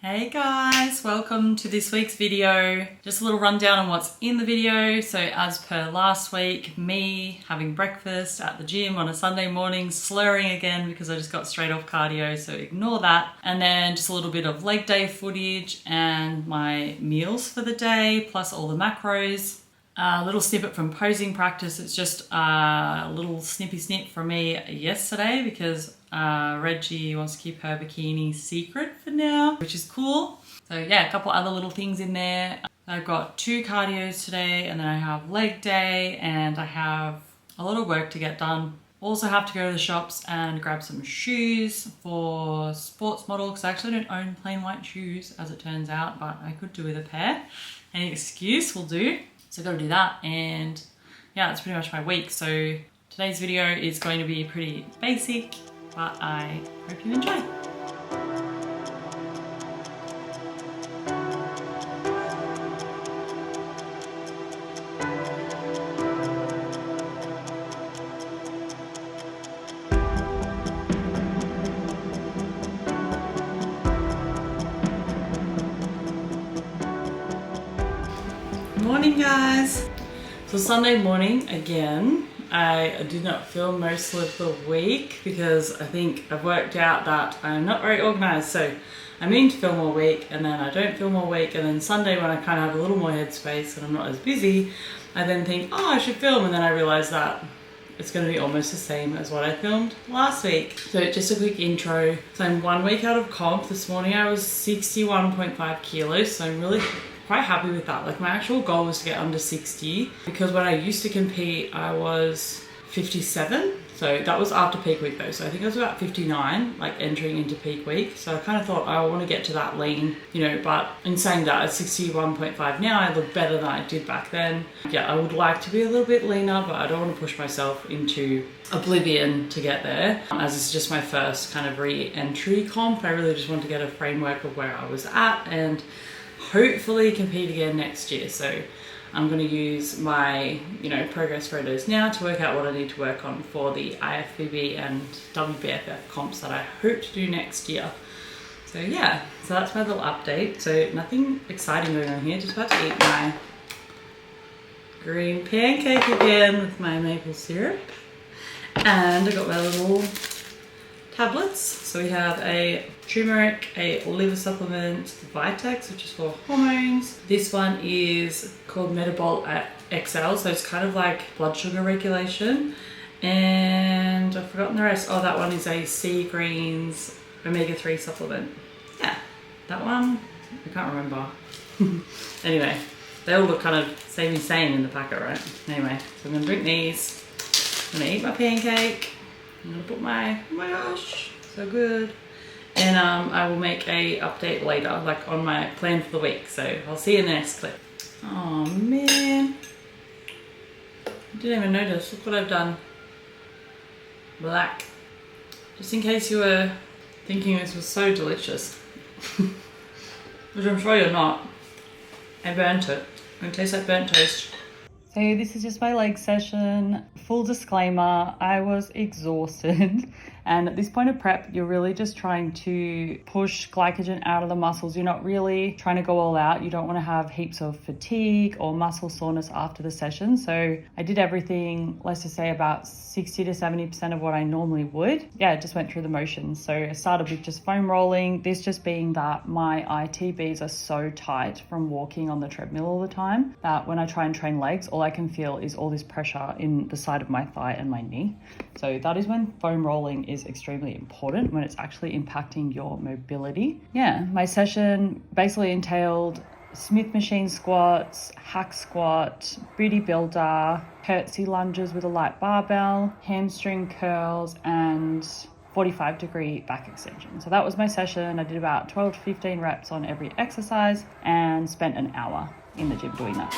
Hey guys, welcome to this week's video. Just a little rundown on what's in the video. So as per last week, me having breakfast at the gym on a Sunday morning, slurring again because I just got straight off cardio, so ignore that. And then just a little bit of leg day footage and my meals for the day, plus all the macros. A little snippet from posing practice. It's just a little snippy snip from me yesterday because Reggie wants to keep her bikini secret for now, which is cool. So yeah, a couple other little things in there. I've got 2 cardios today, and then I have leg day, and I have a lot of work to get done. Also have to go to the shops and grab some shoes for sports model because I actually don't own plain white shoes as it turns out, but I could do with a pair. Any excuse will do. So I've got to do that, and yeah, that's pretty much my week. So today's video is going to be pretty basic, but I hope you enjoy. Morning guys! So Sunday morning again. I did not film most of the week because I think I've worked out that I'm not very organised. So I mean to film all week and then I don't film all week, and then Sunday when I kind of have a little more headspace and I'm not as busy, I then think, oh, I should film, and then I realise that it's going to be almost the same as what I filmed last week. So just a quick intro. So I'm 1 week out of comp. This morning I was 61.5 kilos, so I'm really quite happy with that. Like my actual goal was to get under 60 because when I used to compete I was 57, so that was after peak week though, so I think I was about 59 like entering into peak week. So I kind of thought I want to get to that lean, you know, but in saying that at 61.5 now I look better than I did back then. Yeah, I would like to be a little bit leaner, but I don't want to push myself into oblivion to get there, as it's just my first kind of re-entry comp. I really just want to get a framework of where I was at and hopefully compete again next year. So I'm going to use my, progress photos now to work out what I need to work on for the IFBB and WBFF comps that I hope to do next year. So yeah, so that's my little update. So nothing exciting going on here, just about to eat my green pancake again with my maple syrup. And I got my little tablets. So we have a turmeric, a liver supplement, Vitex, which is for hormones. This one is called Metabol XL, so it's kind of like blood sugar regulation. And I've forgotten the rest. Oh, that one is a Sea Greens omega-3 supplement. Yeah, that one, I can't remember. Anyway, they all look kind of same in the packet, right? Anyway, so I'm gonna drink these. I'm gonna eat my pancake. I'm gonna put my, oh my gosh, so good. And I will make a update later, like on my plan for the week. So I'll see you in the next clip. Oh man, I didn't even notice. Look what I've done. Black. Just in case you were thinking this was so delicious, which I'm sure you're not. I burnt it. It tastes like burnt toast. So this is just my leg session. Full disclaimer, I was exhausted. And at this point of prep, you're really just trying to push glycogen out of the muscles. You're not really trying to go all out. You don't want to have heaps of fatigue or muscle soreness after the session. So I did everything, let's just say about 60 to 70% of what I normally would. Yeah, just went through the motions. So I started with just foam rolling. This just being that my ITBs are so tight from walking on the treadmill all the time that when I try and train legs, all I can feel is all this pressure in the side of my thigh and my knee. So that is when foam rolling is extremely important, when it's actually impacting your mobility. Yeah, my session basically entailed Smith machine squats, hack squat, booty builder, curtsy lunges with a light barbell, hamstring curls, and 45-degree back extension. So that was my session. I did about 12 to 15 reps on every exercise and spent an hour in the gym doing that.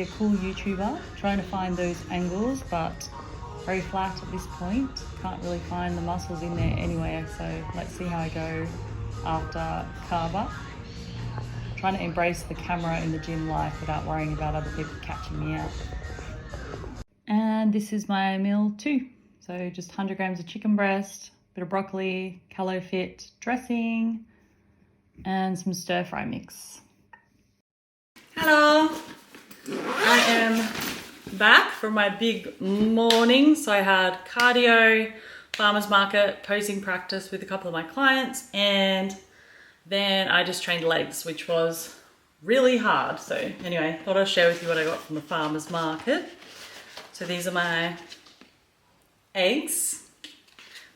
a cool YouTuber, trying to find those angles, but very flat at this point. Can't really find the muscles in there anyway, so let's see how I go after carb up. Trying to embrace the camera in the gym life without worrying about other people catching me out. And this is my meal too. So just 100 grams of chicken breast, bit of broccoli, Calo Fit dressing, and some stir fry mix. Hello, I am back from my big morning. So I had cardio, farmers market, posing practice with a couple of my clients, and then I just trained legs, which was really hard. So anyway, thought I'd share with you what I got from the farmers market. So these are my eggs.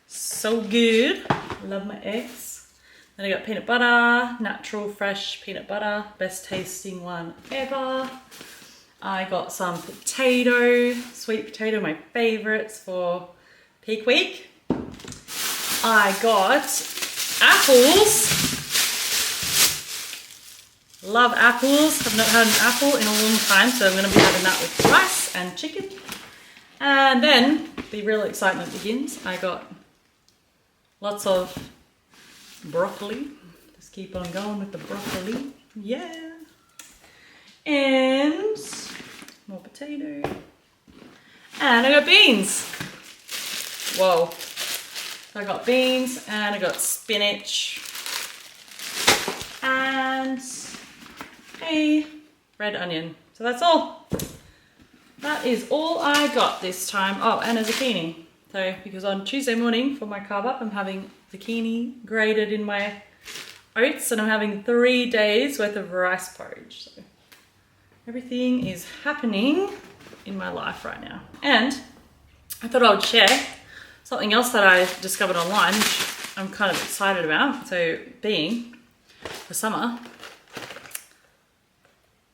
So good. Love my eggs. Then I got peanut butter, natural fresh peanut butter, best tasting one ever. I got some potato, sweet potato, my favorites for peak week. I got apples. Love apples. I've not had an apple in a long time, so I'm going to be having that with rice and chicken. And then the real excitement begins. I got lots of broccoli. Just keep on going with the broccoli. Yeah. And more potato. And I got beans. Whoa. So I got beans and I got spinach and a red onion. So that's all. That is all I got this time. Oh, and a zucchini. So because on Tuesday morning for my carb up, I'm having zucchini grated in my oats, and I'm having 3 days worth of rice porridge. So everything is happening in my life right now. And I thought I would share something else that I discovered online, which I'm kind of excited about. So being the summer,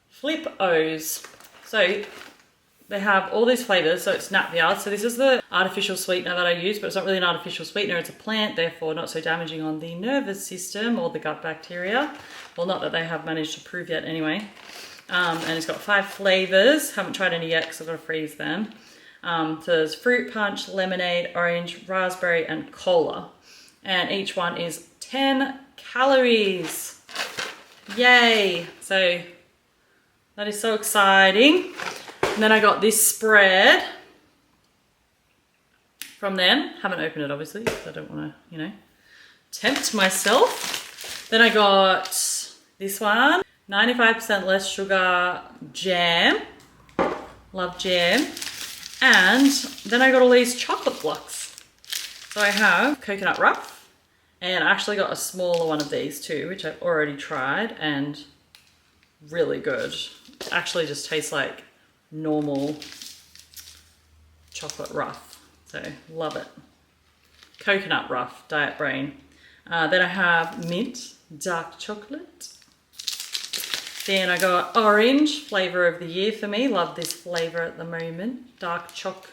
Flip O's. So they have all these flavors, so it's nut yard. So this is the artificial sweetener that I use, but it's not really an artificial sweetener, it's a plant, therefore not so damaging on the nervous system or the gut bacteria. Well, not that they have managed to prove yet anyway. And it's got 5 flavors. Haven't tried any yet because I've got to freeze them. So there's fruit punch, lemonade, orange, raspberry, and cola. And each one is 10 calories. Yay! So that is so exciting. And then I got this spread from them. Haven't opened it obviously because I don't want to, tempt myself. Then I got this one, 95% less sugar jam. Love jam. And then I got all these chocolate blocks. So I have coconut rough, and I actually got a smaller one of these too, which I've already tried, and really good. It actually just tastes like normal chocolate rough, so love it. Coconut rough, Diet Brain. Then I have mint dark chocolate. Then I got orange, flavor of the year for me. Love this flavor at the moment. Dark choc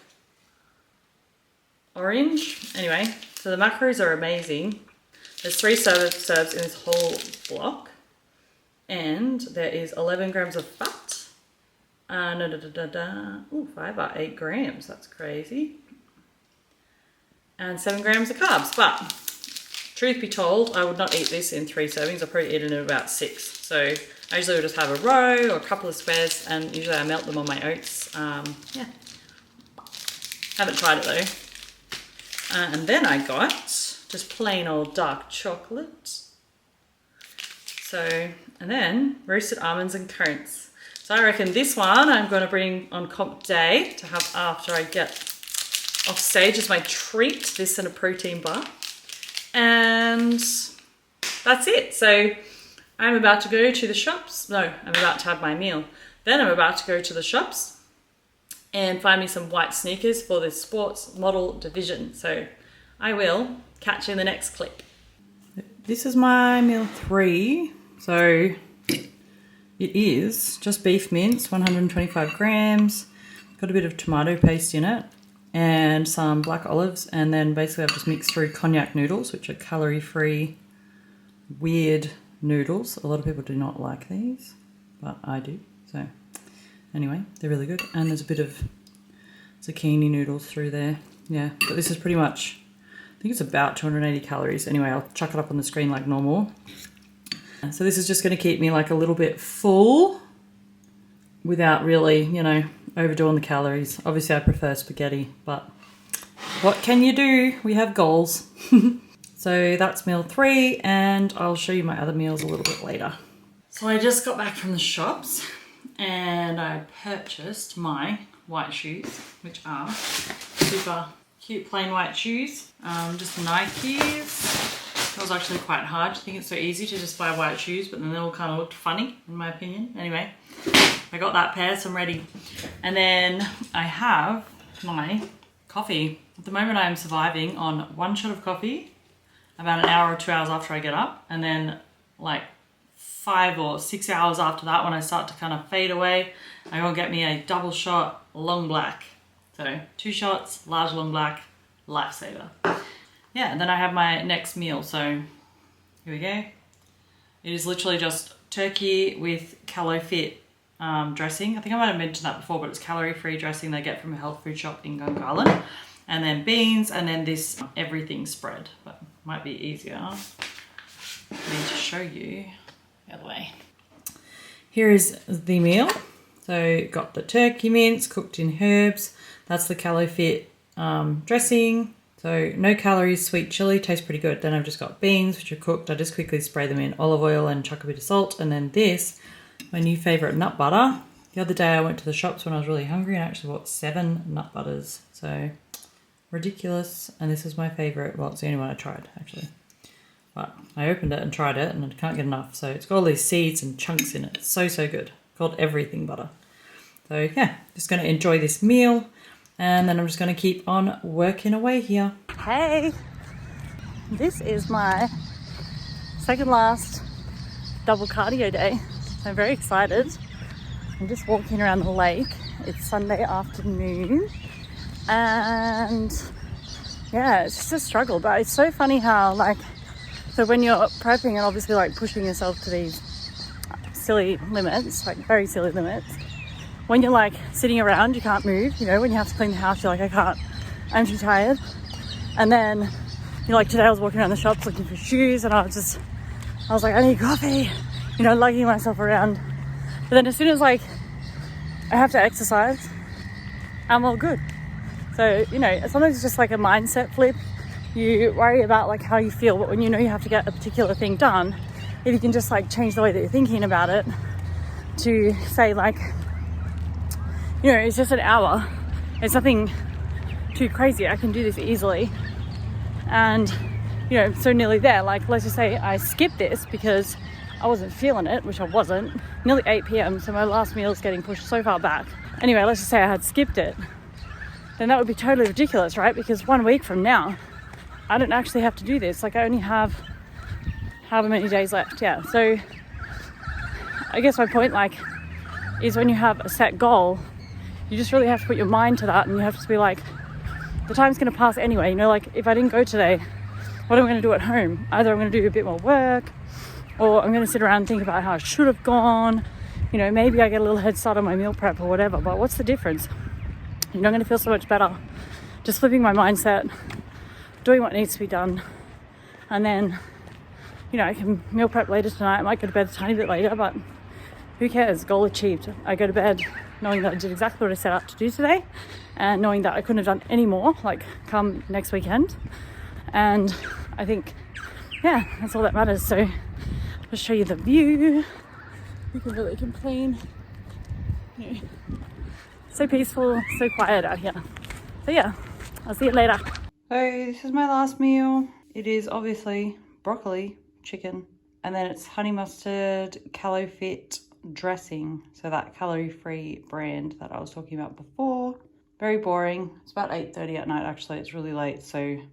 orange. Anyway, so the macros are amazing. There's 3 serves in this whole block, and there is 11 grams of fat. Fiber, 8 grams, that's crazy. And 7 grams of carbs, but truth be told, I would not eat this in 3 servings. I'll probably eat it in about 6. So I usually would just have a row or a couple of squares, and usually I melt them on my oats. Yeah, haven't tried it though. And then I got just plain old dark chocolate. So, and then roasted almonds and currants. So I reckon this one I'm going to bring on comp day to have after I get off stage as my treat, this and a protein bar. And that's it. So I'm about to go to the shops. No, I'm about to have my meal. Then I'm about to go to the shops and find me some white sneakers for the sports model division. So I will catch you in the next clip. This is my meal 3. So it is just beef mince, 125 grams. Got a bit of tomato paste in it and some black olives. And then basically I've just mixed through cognac noodles, which are calorie-free, weird noodles. A lot of people do not like these, but I do. So anyway, they're really good. And there's a bit of zucchini noodles through there. Yeah, but this is pretty much, I think it's about 280 calories. Anyway, I'll chuck it up on the screen like normal. So this is just going to keep me like a little bit full without really, you know, overdoing the calories. Obviously I prefer spaghetti, but what can you do? We have goals. So that's meal 3, and I'll show you my other meals a little bit later. So I just got back from the shops and I purchased my white shoes, which are super cute plain white shoes, just Nikes. It was actually quite hard. I think it's so easy to just buy white shoes, but then they all kind of looked funny in my opinion. Anyway, I got that pair, so I'm ready. And then I have my coffee. At the moment I am surviving on 1 shot of coffee about an hour or 2 hours after I get up, and then like 5 or 6 hours after that, when I start to kind of fade away, I go get me a double shot long black. So 2 shots, large long black, lifesaver. Yeah, and then I have my next meal. So here we go. It is literally just turkey with CaloFit dressing. I think I might have mentioned that before, but it's calorie-free dressing they get from a health food shop in Gungahlin. And then beans, and then this everything spread. But might be easier for me to show you the other way. Here is the meal. So got the turkey mince cooked in herbs. That's the CaloFit dressing. So no calories, sweet chili, tastes pretty good. Then I've just got beans, which are cooked. I just quickly spray them in olive oil and chuck a bit of salt. And then this, my new favorite nut butter. The other day I went to the shops when I was really hungry and I actually bought 7 nut butters. So ridiculous. And this is my favorite. Well, it's the only one I tried actually. But I opened it and tried it and I can't get enough. So it's got all these seeds and chunks in it. It's so, so good. Called everything butter. So yeah, just going to enjoy this meal. And then I'm just going to keep on working away here. Hey, this is my second last double cardio day. I'm very excited. I'm just walking around the lake. It's Sunday afternoon. And yeah, it's just a struggle. But it's so funny how so when you're prepping and obviously pushing yourself to these silly limits, very silly limits, when you're sitting around, you can't move, you know, when you have to clean the house, you're I can't, I'm too tired. And then, today I was walking around the shops looking for shoes and I was like, I need coffee, lugging myself around. But then as soon as I have to exercise, I'm all good. So, sometimes it's just a mindset flip. You worry about how you feel, but when you have to get a particular thing done, if you can just change the way that you're thinking about it to say it's just an hour. It's nothing too crazy. I can do this easily. And, so nearly there. Let's just say I skipped this because I wasn't feeling it, which I wasn't. Nearly 8 p.m. So my last meal is getting pushed so far back. Anyway, let's just say I had skipped it. Then that would be totally ridiculous, right? Because 1 week from now, I don't actually have to do this. I only have however many days left. Yeah. So I guess my point, is when you have a set goal, you just really have to put your mind to that, and you have to be the time's going to pass anyway. If I didn't go today, what am I going to do at home? Either I'm going to do a bit more work, or I'm going to sit around and think about how I should have gone. Maybe I get a little head start on my meal prep or whatever, but what's the difference? I'm going to feel so much better just flipping my mindset, doing what needs to be done, and then, I can meal prep later tonight. I might go to bed a tiny bit later, but who cares? Goal achieved. I go to bed knowing that I did exactly what I set out to do today, and knowing that I couldn't have done any more, come next weekend. And I think, yeah, that's all that matters. So I'll show you the view. You can really complain. So peaceful, so quiet out here. So yeah, I'll see you later. So this is my last meal. It is obviously broccoli, chicken, and then it's honey mustard, CaloFit dressing. So that calorie-free brand that I was talking about before. Very boring. It's about 8:30 at night actually. It's really late, so I'm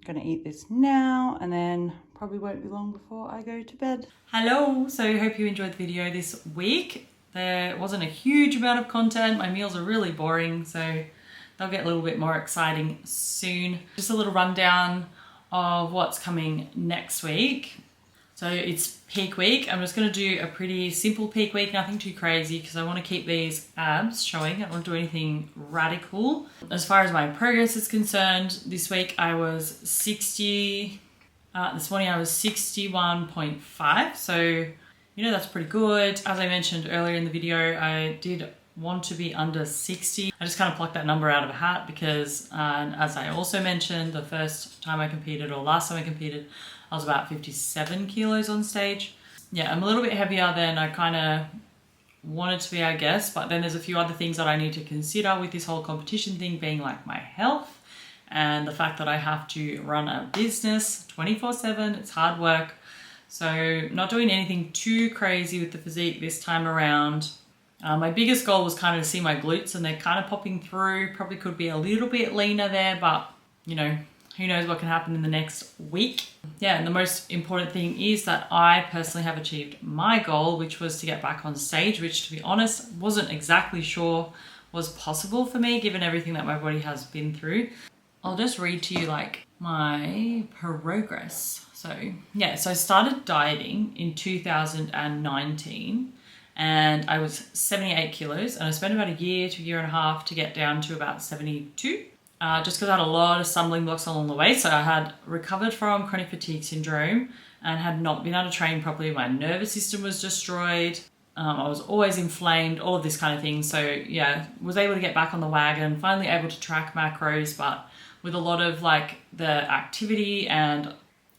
gonna eat this now and then probably won't be long before I go to bed. Hello, so hope you enjoyed the video this week. There wasn't a huge amount of content. My meals are really boring, so they'll get a little bit more exciting soon. Just a little rundown of what's coming next week. So it's peak week. I'm just going to do a pretty simple peak week, nothing too crazy, because I want to keep these abs showing. I don't want to do anything radical. As far as my progress is concerned, this week I was 60, this morning I was 61.5. So, you know, that's pretty good. As I mentioned earlier in the video, I did want to be under 60. I just kind of plucked that number out of a hat because, as I also mentioned, the first time I competed, or last time I competed, I was about 57 kilos on stage. Yeah, I'm a little bit heavier than I kind of wanted to be, I guess, but then there's a few other things that I need to consider with this whole competition thing, being like my health and the fact that I have to run a business 24/7. It's hard work. So not doing anything too crazy with the physique this time around. My biggest goal was kind of to see my glutes, and they're kind of popping through. Probably could be a little bit leaner there, but you know, who knows what can happen in the next week. Yeah, and the most important thing is that I personally have achieved my goal, which was to get back on stage, which, to be honest, wasn't exactly sure was possible for me given everything that my body has been through. I'll just read to you like my progress. So yeah, so I started dieting in 2019 and I was 78 kilos, and I spent about a year to a year and a half to get down to about 72. Just because I had a lot of stumbling blocks along the way. So I had recovered from chronic fatigue syndrome and had not been able to train properly. My nervous system was destroyed. I was always inflamed, all of this kind of thing. So yeah, was able to get back on the wagon, finally able to track macros, but with a lot of like the activity and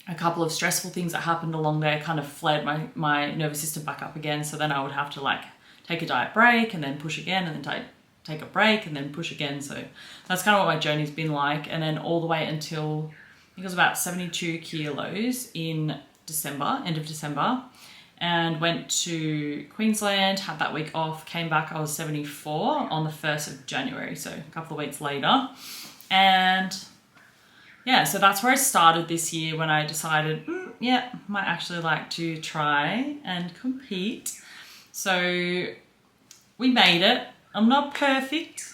a couple of stressful things that happened along there kind of fled my nervous system back up again. So then I would have to like take a diet break and then push again and then take a break and then push again. So that's kind of what my journey's been like. And then all the way until I think it was about 72 kilos in December, end of December, and went to Queensland, had that week off, came back, I was 74 on the 1st of January, so a couple of weeks later. And yeah, so that's where I started this year when I decided, yeah, might actually like to try and compete. So we made it. I'm not perfect,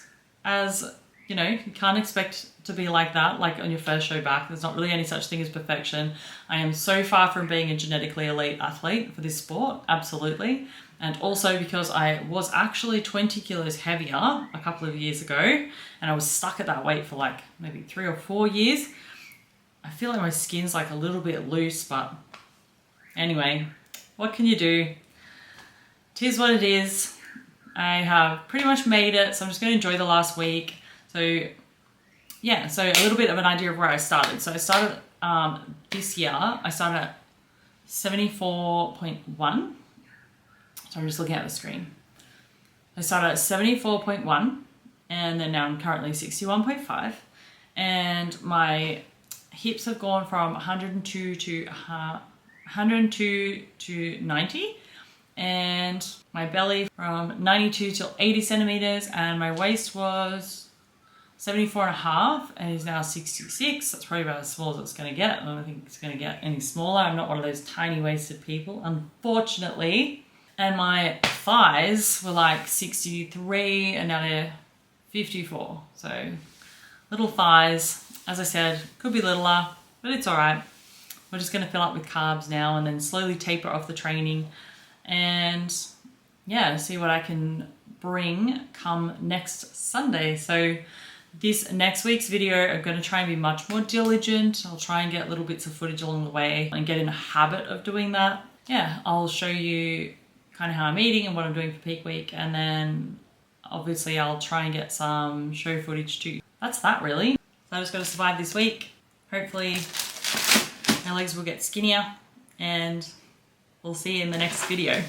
as you know, you can't expect to be like that, like on your first show back. There's not really any such thing as perfection. I am so far from being a genetically elite athlete for this sport, absolutely. And also because I was actually 20 kilos heavier a couple of years ago, and I was stuck at that weight for like maybe 3 or 4 years. I feel like my skin's like a little bit loose, but anyway, what can you do? It is what it is. I have pretty much made it, so I'm just going to enjoy the last week. So yeah, so a little bit of an idea of where I started. So I started this year, I started at 74.1. So I'm just looking at the screen. I started at 74.1 and then now I'm currently 61.5. And my hips have gone from 102 to 90. And my belly from 92 to 80 centimeters, and my waist was 74.5 and is now 66. That's probably about as small as it's going to get. I don't think it's going to get any smaller. I'm not one of those tiny waisted people, unfortunately. And my thighs were like 63 and now they're 54. So little thighs, as I said, could be littler, but it's all right. We're just going to fill up with carbs now and then slowly taper off the training. And yeah, see what I can bring come next Sunday. So this next week's video, I'm going to try and be much more diligent. I'll try and get little bits of footage along the way and get in a habit of doing that. Yeah, I'll show you kind of how I'm eating and what I'm doing for peak week. And then obviously I'll try and get some show footage too. That's that really. So I just got to survive this week. Hopefully my legs will get skinnier and we'll see you in the next video.